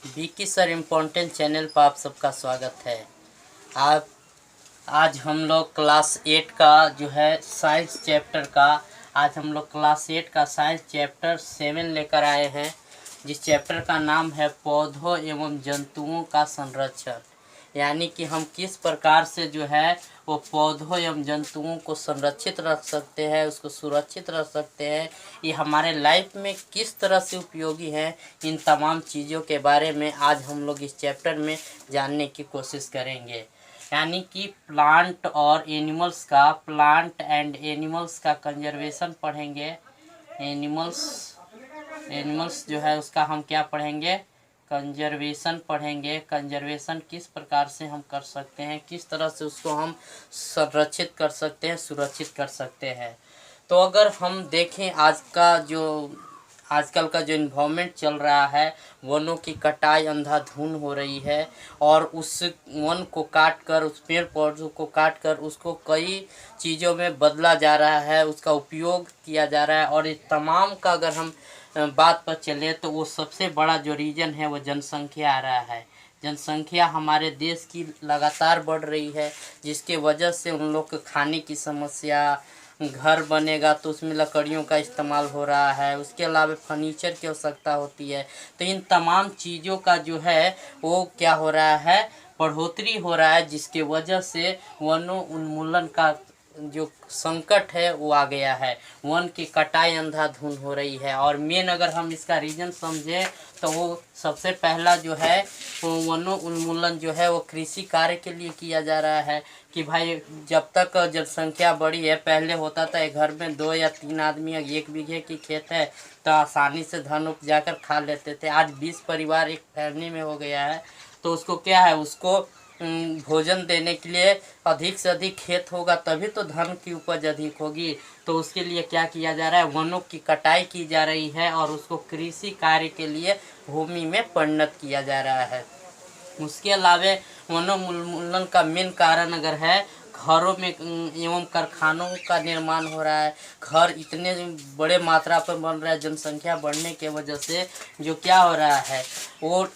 Vicky sir important channel पर आप सबका स्वागत है। आप आज हम लोग क्लास 8 का जो है साइंस चैप्टर का आज हम लोग क्लास 8 का साइंस चैप्टर 7 लेकर आए हैं, जिस चैप्टर का नाम है पौधों एवं जंतुओं का संरक्षण। यानी कि हम किस प्रकार से जो है वो पौधों एवं जंतुओं को संरक्षित रख सकते हैं, उसको सुरक्षित रख सकते हैं, ये हमारे लाइफ में किस तरह से उपयोगी है। इन तमाम चीज़ों के बारे में आज हम लोग इस चैप्टर में जानने की कोशिश करेंगे। यानी कि प्लांट एंड एनिमल्स का कंजर्वेशन पढ़ेंगे। एनिमल्स जो है उसका हम क्या पढ़ेंगे, कंजर्वेशन पढ़ेंगे। कंजर्वेशन किस प्रकार से हम कर सकते हैं, किस तरह से उसको हम संरक्षित कर सकते हैं, सुरक्षित कर सकते हैं। तो अगर हम देखें आजकल का जो इन्वायरमेंट चल रहा है, वनों की कटाई अंधाधुंध हो रही है और उस वन को काट कर, उस पेड़ पौधों को काट कर उसको कई चीज़ों में बदला जा रहा है, उसका उपयोग किया जा रहा है। और इस तमाम का अगर हम बात पर चले तो वो सबसे बड़ा जो रीज़न है वो जनसंख्या आ रहा है। जनसंख्या हमारे देश की लगातार बढ़ रही है, जिसके वजह से उन लोग को खाने की समस्या, घर बनेगा तो उसमें लकड़ियों का इस्तेमाल हो रहा है, उसके अलावा फर्नीचर की आवश्यकता होती है। तो इन तमाम चीज़ों का जो है वो क्या हो रहा है, बढ़ोतरी हो रहा है, जिसके वजह से वनों उन्मूलन का जो संकट है वो आ गया है। वन की कटाई अंधाधुंध हो रही है। और मेन अगर हम इसका रीज़न समझें तो वो सबसे पहला जो है वो वनों उन्मूलन जो है वो कृषि कार्य के लिए किया जा रहा है। कि भाई जब तक जनसंख्या बढ़ी है, पहले होता था एक घर में 2 या 3 आदमी, 1 बीघे की खेत है तो आसानी से धान उपजा कर खा लेते थे। आज 20 परिवार एक फैमिली में हो गया है, तो उसको क्या है, उसको भोजन देने के लिए अधिक से अधिक खेत होगा तभी तो धान की उपज अधिक होगी। तो उसके लिए क्या किया जा रहा है, वनों की कटाई की जा रही है और उसको कृषि कार्य के लिए भूमि में परिणत किया जा रहा है। उसके अलावा वनोन्मूलन का मेन कारण अगर है, घरों में एवं कारखानों का निर्माण हो रहा है। घर इतने बड़े मात्रा पर बन रहा है जनसंख्या बढ़ने के वजह से, जो क्या हो रहा है वो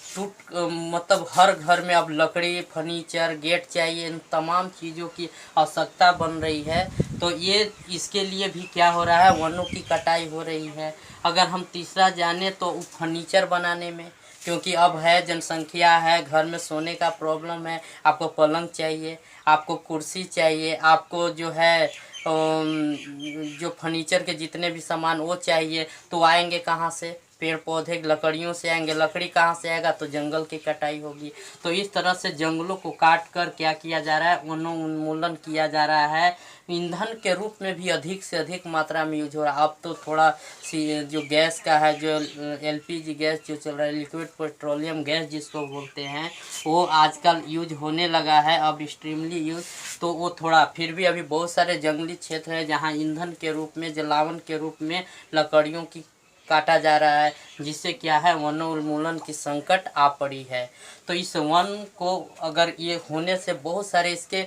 मतलब हर घर में अब लकड़ी, फर्नीचर, गेट चाहिए, इन तमाम चीज़ों की आवश्यकता बन रही है। तो ये इसके लिए भी क्या हो रहा है, वनों की कटाई हो रही है। अगर हम तीसरा जाने तो फर्नीचर बनाने में, क्योंकि अब है जनसंख्या है, घर में सोने का प्रॉब्लम है, आपको पलंग चाहिए, आपको कुर्सी चाहिए, आपको जो है जो फर्नीचर के जितने भी सामान वो चाहिए, तो आएंगे कहाँ से, पेड़ पौधे लकड़ियों से आएंगे। लकड़ी कहाँ से आएगा, तो जंगल की कटाई होगी। तो इस तरह से जंगलों को काट कर क्या किया जा रहा है, वनों उन्मूलन किया जा रहा है। ईंधन के रूप में भी अधिक से अधिक मात्रा में यूज हो रहा है। अब तो थोड़ा सी जो गैस का है, जो एलपीजी गैस जो चल रहा है, लिक्विड पेट्रोलियम गैस जिसको बोलते हैं, वो आजकल यूज होने लगा है, अब एक्सट्रीमली यूज। तो वो थोड़ा फिर भी अभी बहुत सारे जंगली क्षेत्र हैं जहाँ ईंधन के रूप में, जलावन के रूप में लकड़ियों की काटा जा रहा है, जिससे क्या है, वनोन्मूलन की संकट आ पड़ी है। तो इस वन को अगर ये होने से बहुत सारे इसके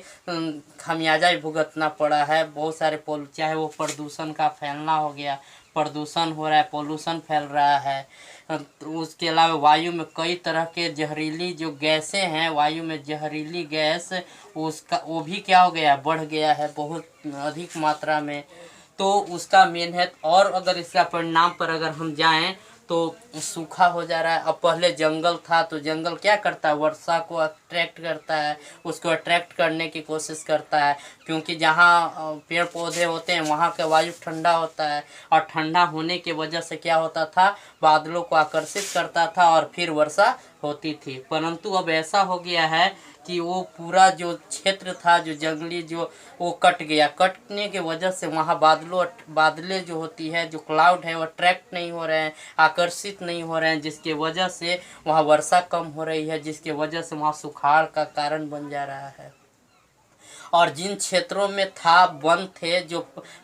खामियाजा भी भुगतना पड़ा है। बहुत सारे चाहे वो प्रदूषण का फैलना हो गया, प्रदूषण हो रहा है, पोल्यूशन फैल रहा है। तो उसके अलावा वायु में कई तरह के जहरीली जो गैसें हैं, वायु में जहरीली गैस, उसका वो भी क्या हो गया, बढ़ गया है बहुत अधिक मात्रा में। तो उसका मेन है। और अगर इसका परिणाम पर अगर हम जाएं तो सूखा हो जा रहा है। अब पहले जंगल था तो जंगल क्या करता है, वर्षा को अट्रैक्ट करता है, उसको अट्रैक्ट करने की कोशिश करता है, क्योंकि जहाँ पेड़ पौधे होते हैं वहाँ का वायु ठंडा होता है। और ठंडा होने की वजह से क्या होता था, बादलों को आकर्षित करता था और फिर वर्षा होती थी। परंतु अब ऐसा हो गया है कि वो पूरा जो क्षेत्र था, जो जंगली, जो वो कट गया। कटने की वजह से वहाँ बादलें जो होती है, जो क्लाउड है, वो अट्रैक्ट नहीं हो रहे हैं, आकर्षित नहीं हो रहे हैं, जिसके वजह से वहाँ वर्षा कम हो रही है, जिसके वजह से वहाँ सुखाड़ का कारण बन जा रहा है। और जिन क्षेत्रों में था, वन थे जो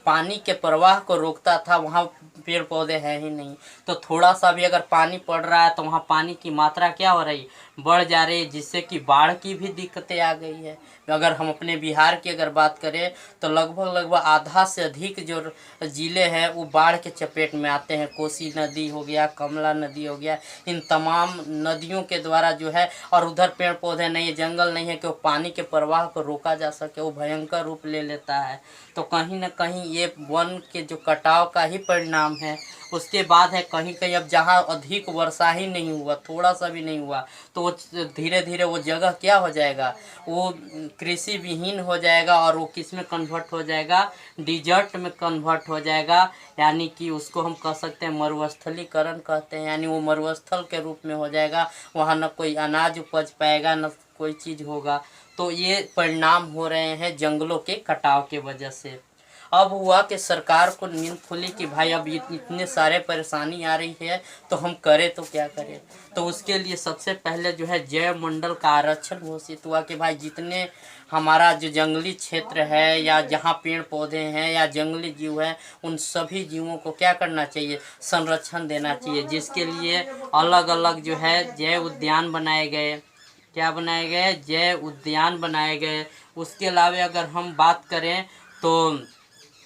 पानी के प्रवाह को रोकता था, वहाँ पेड़ पौधे हैं ही नहीं। तो थोड़ा सा भी अगर पानी पड़ रहा है तो वहाँ पानी की मात्रा क्या हो रही, बढ़ जा रही है, जिससे कि बाढ़ की भी दिक्कतें आ गई है। अगर हम अपने बिहार की अगर बात करें तो लगभग आधा से अधिक जो ज़िले हैं वो बाढ़ के चपेट में आते हैं। कोसी नदी हो गया, कमला नदी हो गया, इन तमाम नदियों के द्वारा जो है, और उधर पेड़ पौधे नहीं है, जंगल नहीं है कि वो पानी के प्रवाह को रोका जा सके, वो भयंकर रूप ले लेता है। तो कहीं ना कहीं ये वन के जो कटाव का ही परिणाम है। उसके बाद है कहीं कहीं अब जहाँ अधिक वर्षा ही नहीं हुआ, थोड़ा सा भी नहीं हुआ, तो वो धीरे धीरे वो जगह क्या हो जाएगा, वो कृषि विहीन हो जाएगा, और वो किस में कन्वर्ट हो जाएगा, डिजर्ट में कन्वर्ट हो जाएगा। यानी कि उसको हम कह सकते हैं मरुस्थलीकरण कहते हैं, यानी वो मरुस्थल के रूप में हो जाएगा। वहाँ न कोई अनाज उपज पाएगा, न कोई चीज़ होगा। तो ये परिणाम हो रहे हैं जंगलों के कटाव के वजह से। अब हुआ कि सरकार को नींद खुली कि भाई अब इतने सारे परेशानी आ रही है, तो हम करें तो क्या करें। तो उसके लिए सबसे पहले जो है जैव मंडल का आरक्षण घोषित हुआ कि भाई जितने हमारा जो जंगली क्षेत्र है, या जहाँ पेड़ पौधे हैं या जंगली जीव है, उन सभी जीवों को क्या करना चाहिए, संरक्षण देना चाहिए। जिसके लिए अलग अलग जो है जैव उद्यान बनाए गए। क्या बनाए गए? जैव उद्यान बनाए गए। उसके अलावा अगर हम बात करें तो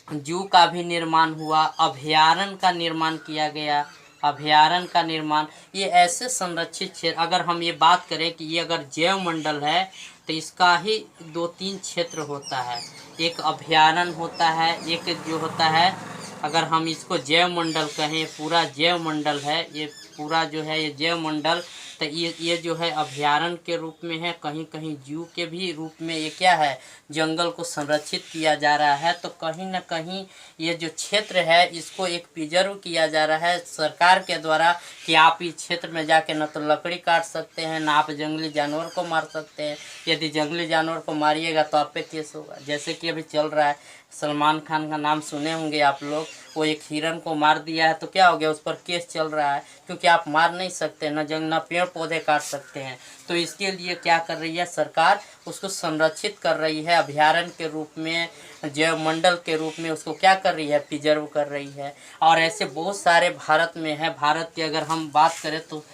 जू का भी निर्माण हुआ, अभयारण्य का निर्माण किया गया। अभयारण्य का निर्माण, ये ऐसे संरक्षित क्षेत्र, अगर हम ये बात करें कि ये अगर जैव मंडल है तो इसका ही 2-3 क्षेत्र होता है। एक अभयारण्य होता है, एक जो होता है, अगर हम इसको जैव मंडल कहें, पूरा जैव मंडल है ये, पूरा जो है ये जैव मंडल, तो ये जो है अभयारण्य के रूप में है, कहीं कहीं जू के भी रूप में ये क्या है, जंगल को संरक्षित किया जा रहा है। तो कहीं ना कहीं ये जो क्षेत्र है इसको एक प्रिजर्व किया जा रहा है सरकार के द्वारा, कि आप इस क्षेत्र में जाके न तो लकड़ी काट सकते हैं, ना आप जंगली जानवर को मार सकते हैं। यदि जंगली जानवर को मारिएगा तो आप पे केस होगा। जैसे कि अभी चल रहा है, सलमान खान का नाम सुने होंगे आप लोग, वो एक हिरन को मार दिया है तो क्या हो गया, उस पर केस चल रहा है, क्योंकि आप मार नहीं सकते, न पेड़ पौधे काट सकते हैं। तो इसके लिए क्या कर रही है सरकार, उसको संरक्षित कर रही है अभयारण्य के रूप में, जैव मंडल के रूप में उसको क्या कर रही है, प्रिजर्व कर रही है। और ऐसे बहुत सारे भारत में है। भारत की अगर हम बात करें तो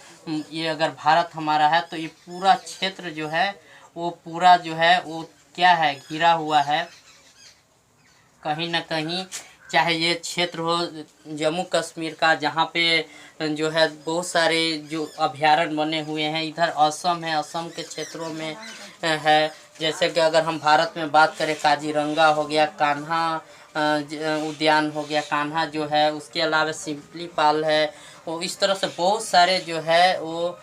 ये अगर भारत हमारा है तो ये पूरा क्षेत्र जो है वो पूरा जो है वो क्या है, घिरा हुआ है। कहीं ना कहीं चाहे ये क्षेत्र हो जम्मू कश्मीर का, जहाँ पे जो है बहुत सारे जो अभयारण्य बने हुए हैं, इधर असम है, असम के क्षेत्रों में है। जैसे कि अगर हम भारत में बात करें, काजीरंगा हो गया, कान्हा उद्यान हो गया, कान्हा जो है, उसके अलावा सिमली पाल है, वो इस तरह से बहुत सारे जो है वो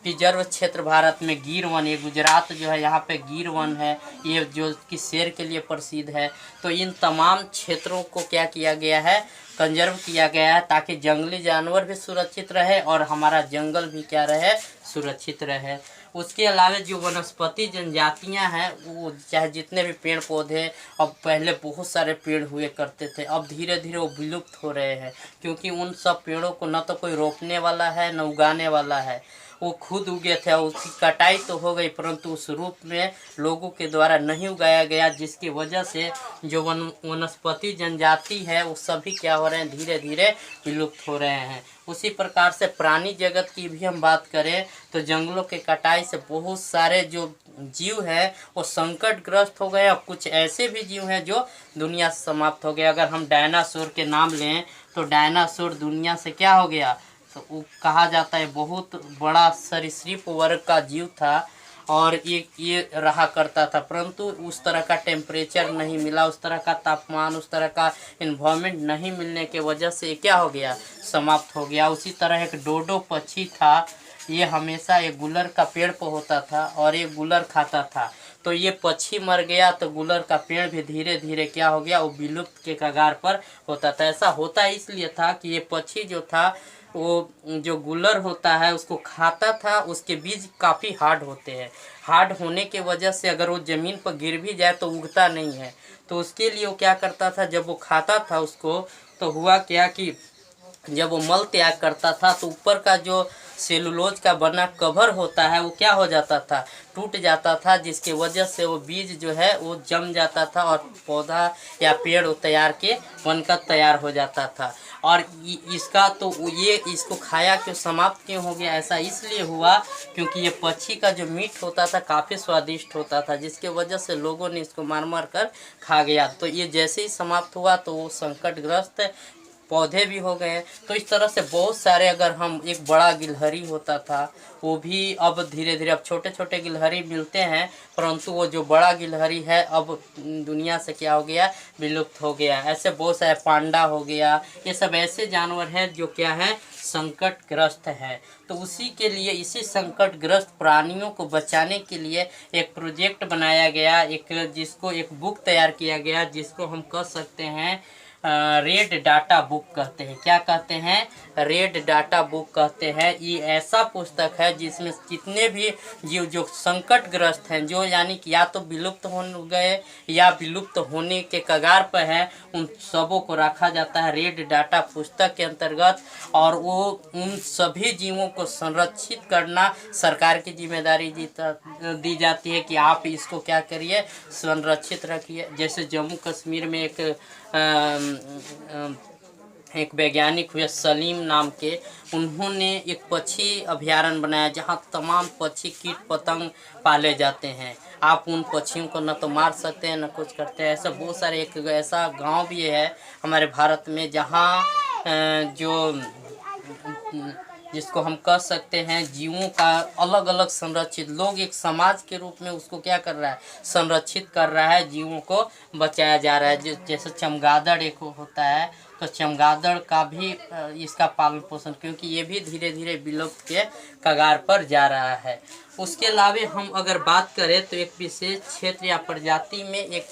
प्रिजर्व क्षेत्र भारत में। गिर वन, ये गुजरात जो है यहाँ पे गिर वन है, ये जो कि शेर के लिए प्रसिद्ध है। तो इन तमाम क्षेत्रों को क्या किया गया है, कंजर्व किया गया है, ताकि जंगली जानवर भी सुरक्षित रहे और हमारा जंगल भी क्या रहे, सुरक्षित रहे। उसके अलावा जो वनस्पति जनजातियां हैं, वो चाहे जितने भी पेड़ पौधे, अब पहले बहुत सारे पेड़ हुए करते थे, अब धीरे धीरे वो विलुप्त हो रहे हैं, क्योंकि उन सब पेड़ों को न तो कोई रोपने वाला है न उगाने वाला है, वो खुद उगे थे। उसकी कटाई तो हो गई, परंतु उस रूप में लोगों के द्वारा नहीं उगाया गया, जिसकी वजह से जो वनस्पति जनजाति है वो सभी क्या हो रहे हैं, धीरे धीरे विलुप्त हो रहे हैं। उसी प्रकार से प्राणी जगत की भी हम बात करें तो जंगलों के कटाई से बहुत सारे जो जीव हैं वो संकटग्रस्त हो गए, और कुछ ऐसे भी जीव हैं जो दुनिया से समाप्त हो गए। अगर हम डायनासोर के नाम लें तो डायनासोर दुनिया से क्या हो गया, तो वो कहा जाता है बहुत बड़ा सरीसृप वर्ग का जीव था, और ये रहा करता था, परंतु उस तरह का टेम्परेचर नहीं मिला, उस तरह का तापमान, उस तरह का इन्वायरमेंट नहीं मिलने के वजह से क्या हो गया, समाप्त हो गया। उसी तरह एक डोडो पक्षी था, ये हमेशा एक गुलर का पेड़ पर होता था और ये गुलर खाता था। तो ये पक्षी मर गया तो गुलर का पेड़ भी धीरे धीरे क्या हो गया, वो विलुप्त के कगार पर होता था। ऐसा होता इसलिए था कि ये पक्षी जो था वो जो गुलर होता है उसको खाता था, उसके बीज काफ़ी हार्ड होते हैं। हार्ड होने के वजह से अगर वो ज़मीन पर गिर भी जाए तो उगता नहीं है। तो उसके लिए वो क्या करता था, जब वो खाता था उसको, तो हुआ क्या कि जब वो मल त्याग करता था तो ऊपर का जो सेलुलोज का बना कवर होता है वो क्या हो जाता था, टूट जाता था, जिसके वजह से वो बीज जो है वो जम जाता था और पौधा या पेड़ तैयार के बनकर तैयार हो जाता था। और इसका तो ये इसको खाया क्यों, समाप्त क्यों हो गया, ऐसा इसलिए हुआ क्योंकि ये पक्षी का जो मीट होता था काफ़ी स्वादिष्ट होता था, जिसके वजह से लोगों ने इसको मार मार कर खा गया। तो ये जैसे ही समाप्त हुआ तो वो संकटग्रस्त पौधे भी हो गए। तो इस तरह से बहुत सारे, अगर हम एक बड़ा गिलहरी होता था वो भी अब धीरे धीरे, अब छोटे छोटे गिलहरी मिलते हैं, परंतु वो जो बड़ा गिलहरी है अब दुनिया से क्या हो गया, विलुप्त हो गया। ऐसे बहुत सारे, पांडा हो गया, ये सब ऐसे जानवर हैं जो क्या है, संकटग्रस्त है। तो उसी के लिए, इसी संकटग्रस्त प्राणियों को बचाने के लिए एक प्रोजेक्ट बनाया गया, एक जिसको एक बुक तैयार किया गया, जिसको हम कह सकते हैं रेड डाटा बुक कहते हैं। क्या कहते हैं, रेड डाटा बुक कहते हैं। ये ऐसा पुस्तक है जिसमें जितने भी जीव जो संकटग्रस्त हैं, जो यानी कि या तो विलुप्त हो गए या विलुप्त होने के कगार पर हैं, उन सबों को रखा जाता है रेड डाटा पुस्तक के अंतर्गत। और वो उन सभी जीवों को संरक्षित करना सरकार की जिम्मेदारी दी जाती है कि आप इसको क्या करिए, संरक्षित रखिए। जैसे जम्मू कश्मीर में एक वैज्ञानिक हुए सलीम नाम के, उन्होंने एक पक्षी अभयारण्य बनाया जहां तमाम पक्षी कीट पतंग पाले जाते हैं। आप उन पक्षियों को न तो मार सकते हैं न कुछ करते हैं। ऐसा बहुत सारे, एक ऐसा गांव भी है हमारे भारत में जहां जो जिसको हम कह सकते हैं जीवों का अलग अलग संरक्षित, लोग एक समाज के रूप में उसको क्या कर रहा है, संरक्षित कर रहा है, जीवों को बचाया जा रहा है। जैसे चमगादड़ एक होता है, तो चमगादड़ का भी इसका पालन पोषण, क्योंकि ये भी धीरे धीरे विलुप्त के कगार पर जा रहा है। उसके अलावा हम अगर बात करें तो एक विशेष क्षेत्र या प्रजाति में एक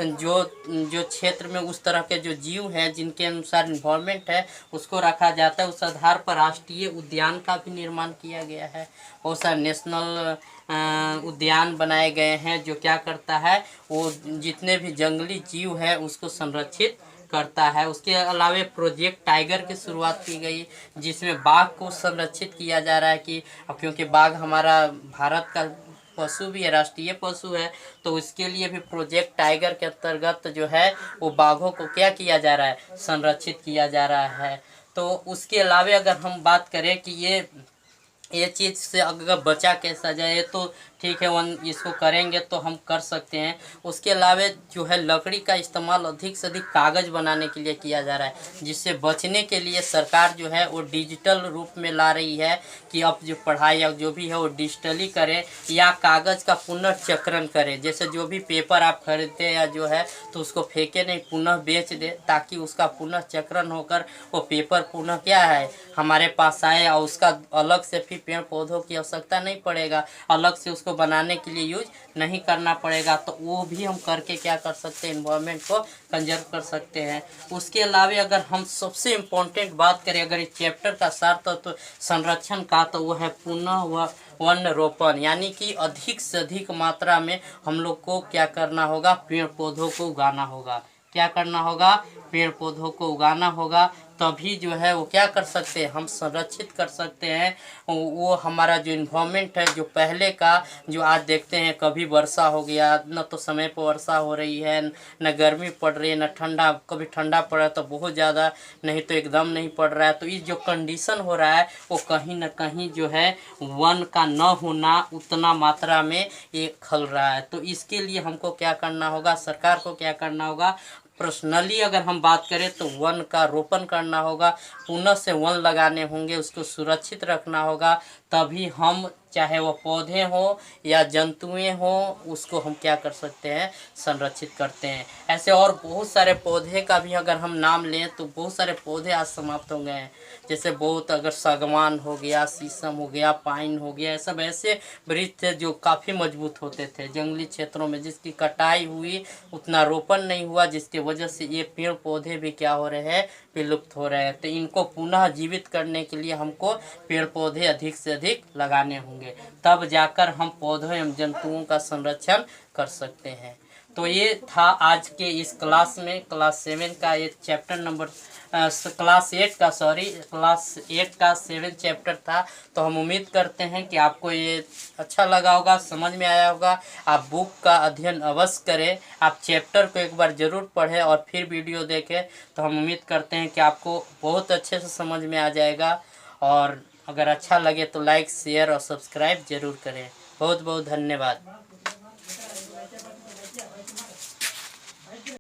जो क्षेत्र में उस तरह के जो जीव हैं जिनके अनुसार इन्वायरमेंट है उसको रखा जाता है, उस आधार पर राष्ट्रीय उद्यान का भी निर्माण किया गया है। बहुत सारे नेशनल उद्यान बनाए गए हैं जो क्या करता है, वो जितने भी जंगली जीव है उसको संरक्षित करता है। उसके अलावा प्रोजेक्ट टाइगर की शुरुआत की गई, जिसमें बाघ को संरक्षित किया जा रहा है कि क्योंकि बाघ हमारा भारत का पशु भी है, राष्ट्रीय पशु है। तो इसके लिए भी प्रोजेक्ट टाइगर के अंतर्गत जो है वो बाघों को क्या किया जा रहा है, संरक्षित किया जा रहा है। तो उसके अलावा अगर हम बात करें कि ये चीज़ से अगर बचा कैसा जाए, तो ठीक है, वन इसको करेंगे तो हम कर सकते हैं। उसके अलावा जो है लकड़ी का इस्तेमाल अधिक से अधिक कागज़ बनाने के लिए किया जा रहा है, जिससे बचने के लिए सरकार जो है वो डिजिटल रूप में ला रही है कि अब जो पढ़ाई या जो भी है वो डिजिटली करें या कागज़ का पुनर्चक्रण करें। जैसे जो भी पेपर आप खरीदते या जो है तो उसको फेंके नहीं, पुनः बेच दे, ताकि उसका पुनर्चक्रण होकर वो पेपर पुनः क्या है हमारे पास आए और उसका अलग से फिर पेड़ पौधों की आवश्यकता नहीं पड़ेगा, अलग से उसको बनाने के लिए यूज नहीं करना पड़ेगा। तो वो भी हम करके क्या कर सकते हैं, एनवायरनमेंट को कंजर्व कर सकते हैं। उसके अलावा अगर हम सबसे इम्पोर्टेंट बात करें, अगर इस चैप्टर का सार तो संरक्षण का, तो वो है पुनः वन रोपण, यानी कि अधिक से अधिक मात्रा में हम लोग को क्या करना होगा, पेड़ पौधों को उगाना होगा। क्या करना होगा, पेड़ पौधों को उगाना होगा, तभी जो है वो क्या कर सकते हैं, हम संरक्षित कर सकते हैं। वो हमारा जो इन्वायरमेंट है, जो पहले का जो आज देखते हैं कभी वर्षा हो गया, न तो समय पर वर्षा हो रही है, न गर्मी पड़ रही है, न ठंडा, कभी ठंडा पड़ रहा है तो बहुत ज़्यादा, नहीं तो एकदम नहीं पड़ रहा है। तो इस जो कंडीशन हो रहा है वो कहीं न कहीं जो है वन का न होना उतना मात्रा में ये खल रहा है। तो इसके लिए हमको क्या करना होगा, सरकार को क्या करना होगा, पर्सनली अगर हम बात करें तो वन का रोपण करना होगा, पुनः से वन लगाने होंगे, उसको सुरक्षित रखना होगा, तभी हम चाहे वो पौधे हो या जंतुएं हो उसको हम क्या कर सकते हैं, संरक्षित करते हैं। ऐसे और बहुत सारे पौधे का भी अगर हम नाम लें तो बहुत सारे पौधे आज समाप्त हो गए हैं। जैसे बहुत, अगर सागवान हो गया, शीशम हो गया, पाइन हो गया, सब ऐसे वृक्ष थे जो काफ़ी मजबूत होते थे जंगली क्षेत्रों में, जिसकी कटाई हुई, उतना रोपण नहीं हुआ, जिसकी वजह से ये पेड़ पौधे भी क्या हो रहे हैं, विलुप्त हो रहे हैं। तो इनको पुनः जीवित करने के लिए हमको पेड़ पौधे अधिक से अधिक लगाने होंगे, तब जाकर हम पौधों एवं जंतुओं का संरक्षण कर सकते हैं। तो ये था आज के इस क्लास में, क्लास 7 का ये चैप्टर नंबर क्लास 8 का, सॉरी क्लास 8 का 7 चैप्टर था। तो हम उम्मीद करते हैं कि आपको ये अच्छा लगा होगा, समझ में आया होगा। आप बुक का अध्ययन अवश्य करें, आप चैप्टर को एक बार ज़रूर पढ़ें और फिर वीडियो देखें। तो हम उम्मीद करते हैं कि आपको बहुत अच्छे से समझ में आ जाएगा। और अगर अच्छा लगे तो लाइक, शेयर और सब्सक्राइब ज़रूर करें। बहुत बहुत धन्यवाद।